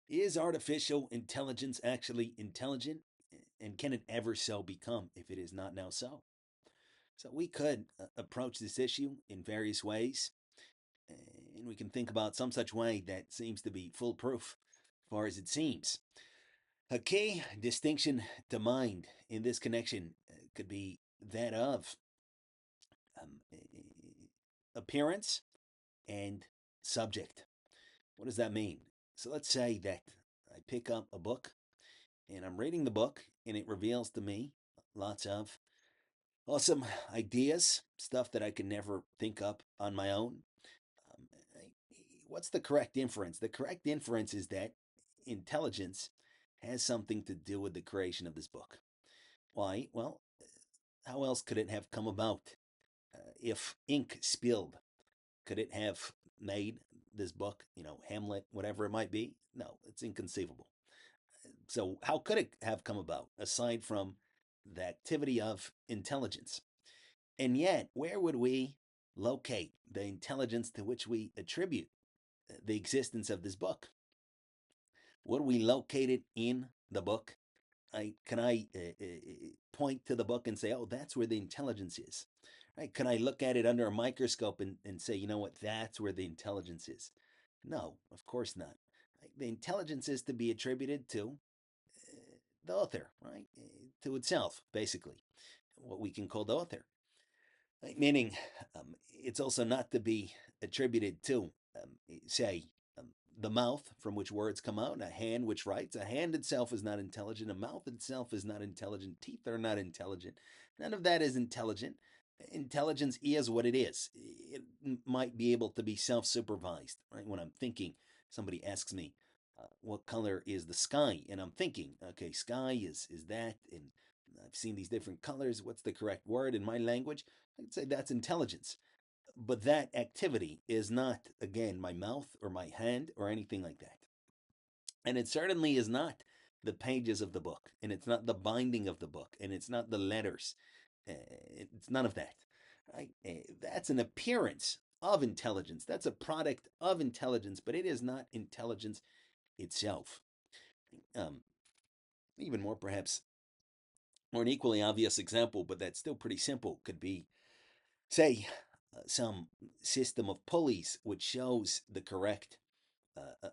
Is artificial intelligence actually intelligent? And can it ever so become if it is not now so? So we could approach this issue in various ways, and we can think about some such way that seems to be foolproof, as far as it seems. A key distinction to mind in this connection could be that of um, appearance and subject. What does that mean? So let's say that I pick up a book and I'm reading the book and it reveals to me lots of awesome ideas, stuff that I could never think up on my own. Um, what's the correct inference? The correct inference is that intelligence has something to do with the creation of this book. Why? Well, how else could it have come about? If ink spilled, could it have made this book, Hamlet, whatever it might be? No, it's inconceivable. So, how could it have come about aside from the activity of intelligence? And yet, where would we locate the intelligence to which we attribute the existence of this book? Would we locate it in the book? Can I point to the book and say, oh, that's where the intelligence is? Right? Can I look at it under a microscope and say, you know what, that's where the intelligence is? No, of course not. Right? The intelligence is to be attributed to the author, right? To itself, basically, what we can call the author. Right? Meaning, it's also not to be attributed to, say, um, the mouth from which words come out, a hand which writes. A hand itself is not intelligent. A mouth itself is not intelligent. Teeth are not intelligent. None of that is intelligent. Intelligence is what it is. It might be able to be self-supervised. Right? When I'm thinking, somebody asks me, "What color is the sky?" and I'm thinking, "Okay, sky is that," and I've seen these different colors. What's the correct word in my language? I'd say that's intelligence. But that activity is not, again, my mouth or my hand or anything like that. And it certainly is not the pages of the book, and it's not the binding of the book, and it's not the letters. It's none of that. Right? That's an appearance of intelligence. That's a product of intelligence, but it is not intelligence itself. Um, Even more, perhaps, or an equally obvious example, but that's still pretty simple, could be, say, some system of pulleys which shows the correct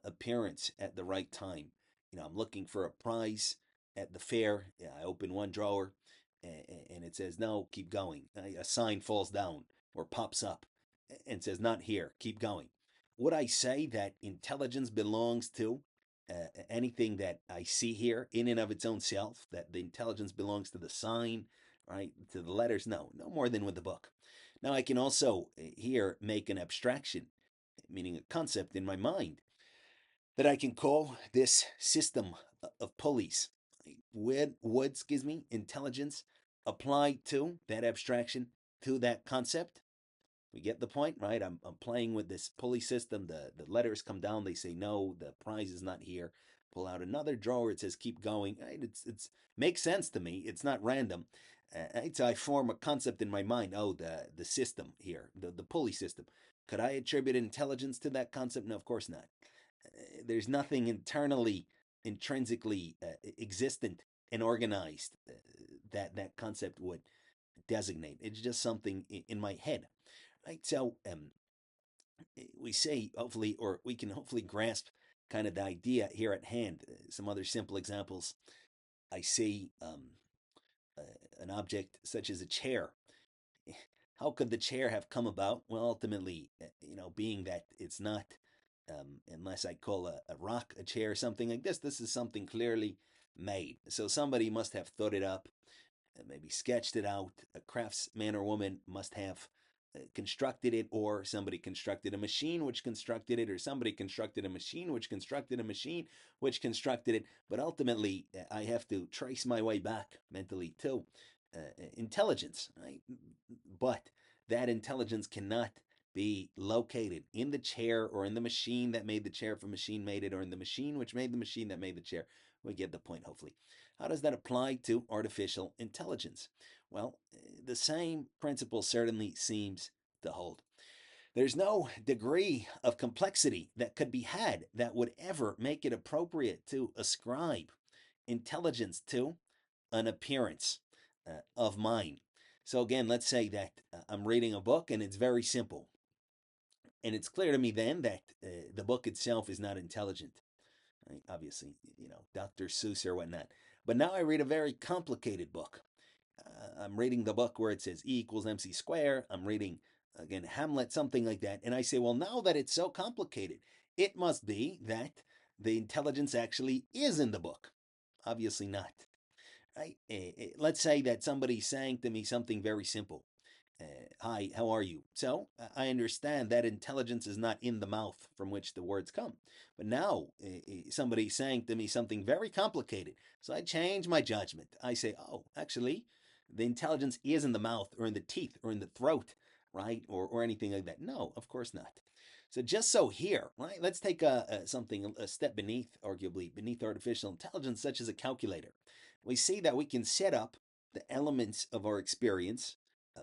appearance at the right time. I'm looking for a prize at the fair. Yeah, I open one drawer and it says, no, keep going. A sign falls down or pops up and says, not here, keep going. Would I say that intelligence belongs to anything that I see here in and of its own self, that the intelligence belongs to the sign, right, to the letters? No, no more than with the book. Now, I can also here make an abstraction, meaning a concept in my mind, that I can call this system of pulleys. Would, excuse me, intelligence applied to that abstraction, to that concept? We get the point, right? I'm playing with this pulley system. The letters come down. They say no, the prize is not here. Pull out another drawer. It says keep going. Right? It's makes sense to me. It's not random. Right? So I form a concept in my mind. Oh, the system here, the pulley system. Could I attribute intelligence to that concept? No, of course not. There's nothing internally, intrinsically existent and organized that concept would designate. It's just something in my head. Right. So we say hopefully, or we can hopefully grasp kind of the idea here at hand. Some other simple examples. I see uh, an object such as a chair. How could the chair have come about? Well, ultimately, being that it's not, unless I call a rock a chair or something like this is something clearly made. So somebody must have thought it up, maybe sketched it out. A craftsman or woman must have constructed it, or somebody constructed a machine which constructed it, or somebody constructed a machine which constructed a machine which constructed it. But ultimately, I have to trace my way back mentally to intelligence, right? But that intelligence cannot be located in the chair or in the machine that made the chair if a machine made it, or in the machine which made the machine that made the chair. We get the point, hopefully. How does that apply to artificial intelligence? Well, the same principle certainly seems to hold. There's no degree of complexity that could be had that would ever make it appropriate to ascribe intelligence to an appearance of mind. So, again, let's say that I'm reading a book and it's very simple. And it's clear to me then that the book itself is not intelligent. Right? Obviously, Dr. Seuss or whatnot. But now I read a very complicated book. I'm reading the book where it says E equals MC square. I'm reading, again, Hamlet, something like that. And I say, well, now that it's so complicated, it must be that the intelligence actually is in the book. Obviously not. Right? Let's say that somebody's saying to me something very simple. Hi, how are you? So I understand that intelligence is not in the mouth from which the words come. But now somebody's saying to me something very complicated. So I change my judgment. I say, oh, actually, the intelligence is in the mouth or in the teeth or in the throat, right? Or anything like that. No, of course not. So just so here, right? Let's take something a step beneath, arguably beneath artificial intelligence, such as a calculator. We see that we can set up the elements of our experience,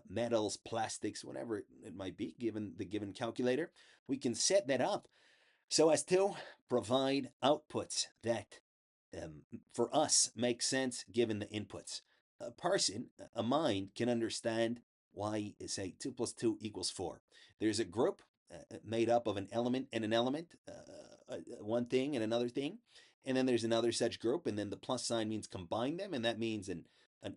metals, plastics, whatever it might be, given the given calculator. We can set that up so as to provide outputs that for us make sense given the inputs. A person, a mind, can understand why, say, 2 plus 2 equals 4. There's a group made up of an element and an element, one thing and another thing. And then there's another such group, and then the plus sign means combine them, and that means an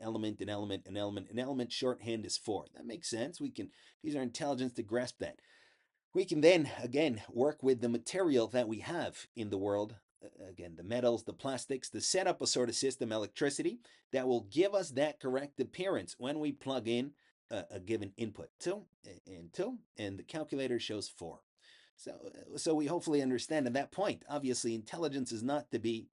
element, an element, an element, an element. Shorthand is 4. That makes sense. We can use our intelligence to grasp that. We can then, again, work with the material that we have in the world, again, the metals, the plastics, to set up a sort of system, electricity, that will give us that correct appearance when we plug in a given input, 2 and 2, and the calculator shows 4. So we hopefully understand at that point. Obviously, intelligence is not to be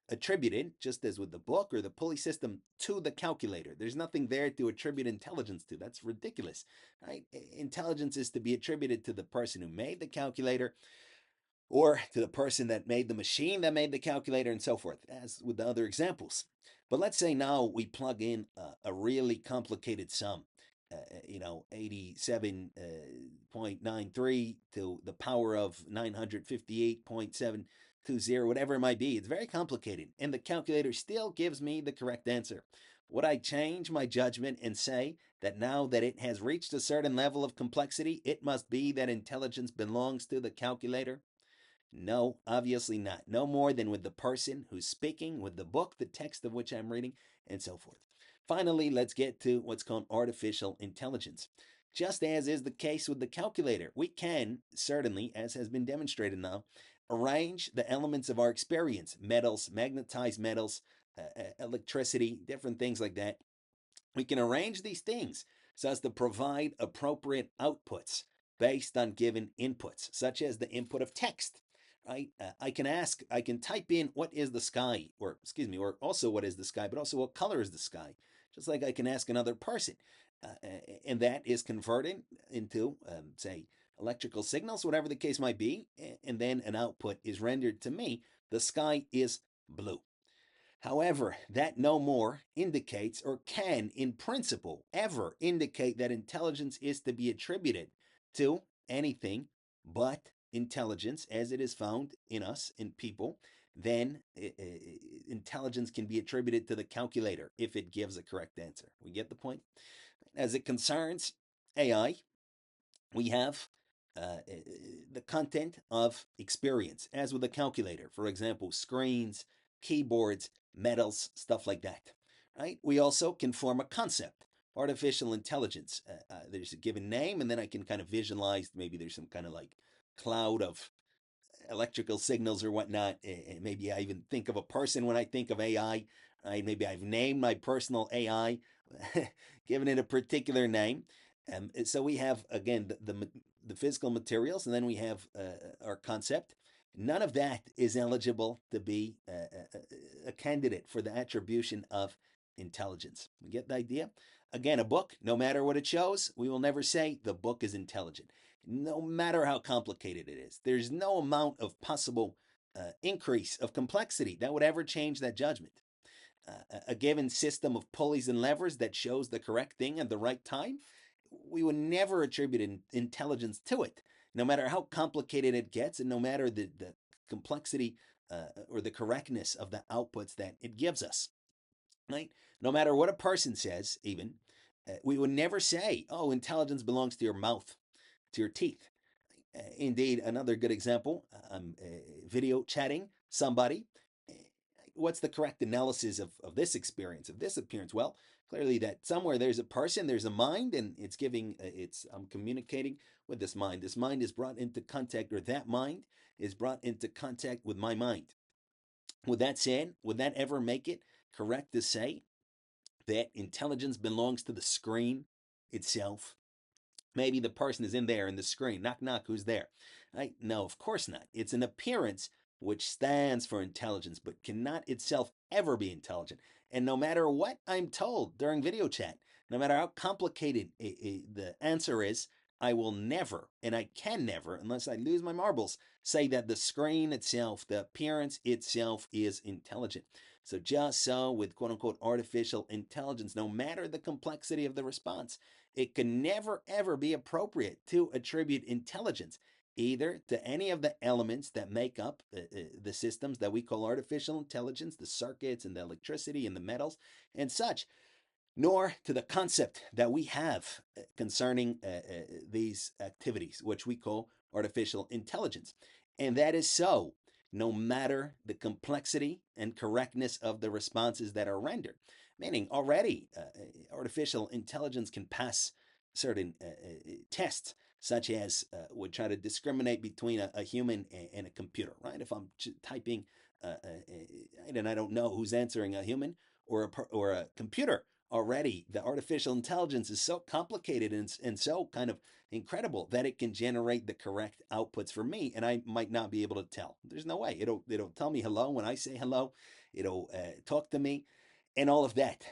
attributed, just as with the book or the pulley system, to the calculator. There's nothing there to attribute intelligence to. That's ridiculous, right? Intelligence is to be attributed to the person who made the calculator or to the person that made the machine that made the calculator and so forth, as with the other examples. But let's say now we plug in a really complicated sum. 87.93 to the power of 958.720, whatever it might be. It's very complicated, and the calculator still gives me the correct answer. Would I change my judgment and say that now that it has reached a certain level of complexity, it must be that intelligence belongs to the calculator? No, obviously not. No more than with the person who's speaking, with the book, the text of which I'm reading, and so forth. Finally, let's get to what's called artificial intelligence. Just as is the case with the calculator, we can certainly, as has been demonstrated now, arrange the elements of our experience, metals, magnetized metals, electricity, different things like that. We can arrange these things so as to provide appropriate outputs based on given inputs, such as the input of text. Right? I can type in what is the sky, or excuse me, or also what is the sky, but also what color is the sky, just like I can ask another person. And that is converted into, say, electrical signals, whatever the case might be, and then an output is rendered to me. The sky is blue. However, that no more indicates or can, in principle, ever indicate that intelligence is to be attributed to anything but intelligence as it is found in us, in people. Then intelligence can be attributed to the calculator if it gives a correct answer. We get the point? As it concerns AI, we have the content of experience, as with a calculator. For example, screens, keyboards, metals, stuff like that. Right? We also can form a concept. Artificial intelligence. There's a given name, and then I can kind of visualize. Maybe there's some kind of like cloud of electrical signals or whatnot. Maybe I even think of a person when I think of AI. Right? Maybe I've named my personal AI, given it a particular name. So we have again the physical materials, and then we have our concept. None of that is eligible to be a candidate for the attribution of intelligence. You get the idea? Again, a book, no matter what it shows, we will never say the book is intelligent, no matter how complicated it is. There's no amount of possible increase of complexity that would ever change that judgment. A given system of pulleys and levers that shows the correct thing at the right time, we would never attribute intelligence to it. no matter how complicated it gets, and no matter the complexity or the correctness of the outputs that it gives us, right? No matter what a person says, even, we would never say, oh, intelligence belongs to your mouth, to your teeth. Indeed, another good example, I'm video chatting somebody. What's the correct analysis of this experience, of this appearance? Well, clearly that somewhere there's a person, there's a mind, and it's giving, I'm communicating with this mind. This mind is brought into contact, or that mind is brought into contact with my mind. With that said, would that ever make it correct to say that intelligence belongs to the screen itself? Maybe the person is in there in the screen. Knock, knock, who's there? Right? No, of course not. It's an appearance which stands for intelligence, but cannot itself ever be intelligent. And no matter what I'm told during video chat, no matter how complicated the answer is, I will never, and I can never, unless I lose my marbles, say that the screen itself, the appearance itself, is intelligent. So, just so with quote unquote artificial intelligence, no matter the complexity of the response, it can never ever be appropriate to attribute intelligence either to any of the elements that make up the systems that we call artificial intelligence, the circuits and the electricity and the metals and such, nor to the concept that we have concerning these activities, which we call artificial intelligence. And that is so, no matter the complexity and correctness of the responses that are rendered. Meaning, already, artificial intelligence can pass certain tests, such as would try to discriminate between a human and a computer, right? If I'm typing, and I don't know who's answering, a human or a computer, already the artificial intelligence is so complicated and so kind of incredible that it can generate the correct outputs for me, and I might not be able to tell. There's no way. It'll tell me hello when I say hello. It'll talk to me and all of that.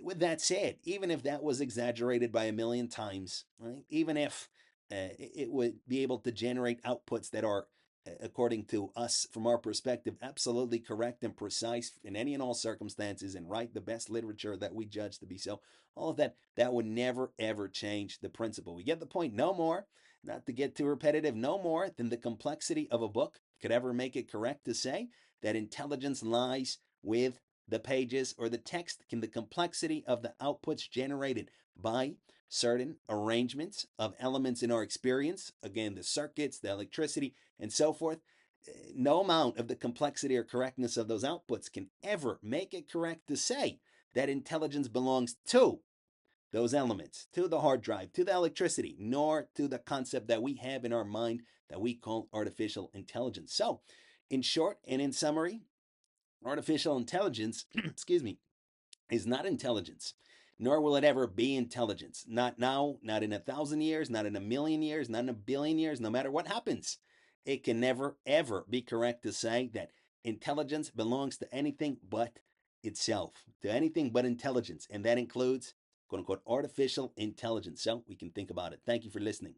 With that said, even if that was exaggerated by a million times, right? Even if it would be able to generate outputs that are, according to us, from our perspective, absolutely correct and precise in any and all circumstances, and write the best literature that we judge to be so, all of that, that would never ever change the principle. We get the point. No more, not to get too repetitive, no more than the complexity of a book could ever make it correct to say that intelligence lies with the pages or the text, in the complexity of the outputs generated by certain arrangements of elements in our experience, again, the circuits, the electricity, and so forth. No amount of the complexity or correctness of those outputs can ever make it correct to say that intelligence belongs to those elements, to the hard drive, to the electricity, nor to the concept that we have in our mind that we call artificial intelligence. So, in short and in summary, artificial intelligence, excuse me, is not intelligence, nor will it ever be intelligence. Not now, not in 1,000 years, not in 1,000,000 years, not in 1,000,000,000 years, no matter what happens. It can never, ever be correct to say that intelligence belongs to anything but itself, to anything but intelligence. And that includes, quote unquote, artificial intelligence. So we can think about it. Thank you for listening.